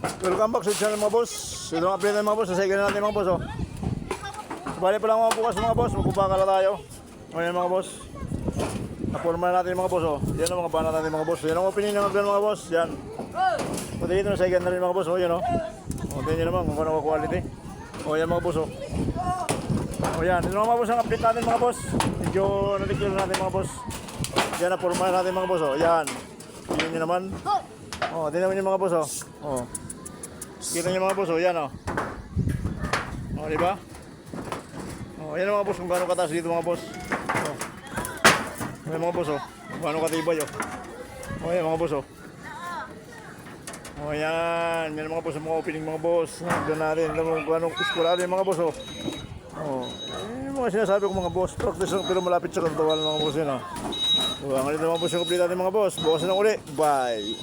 Welcome back sa channel mga boss. Ito ang update mga boss. Sasayagin na natin mga boss. Bali pa lang mga bukas mga boss. Magpupakala tayo. Ngayon mga boss. Naporma na natin mga boss. Yan ang mga bana natin mga boss. Yan ang opening ng mga boss. Yan. Pati dito nasayagin na rin mga boss. Yan o. Tingnan nyo naman kung ano quality. Yan mga boss. Yan. Ito mga boss ang update natin mga boss. Medyo natikilo natin mga boss. Yan naporma na natin mga boss. Yan. Tingnan nyo naman. Tingnan nyo mga boss. Kita nyo mga boss, yan diba? Yan mga boss kung gaano kataas dito mga boss. Yan mga boss, kung gaano katibay yan mga boss yan mga boss, mga opening mga boss. Doon natin, kung gaano iskulado yung mga boss yung mga sinasabi ko mga boss, practice pero malapit sa katawan mga boss yun ang ganito mga boss yung complete natin mga boss. Bukas na uli, bye!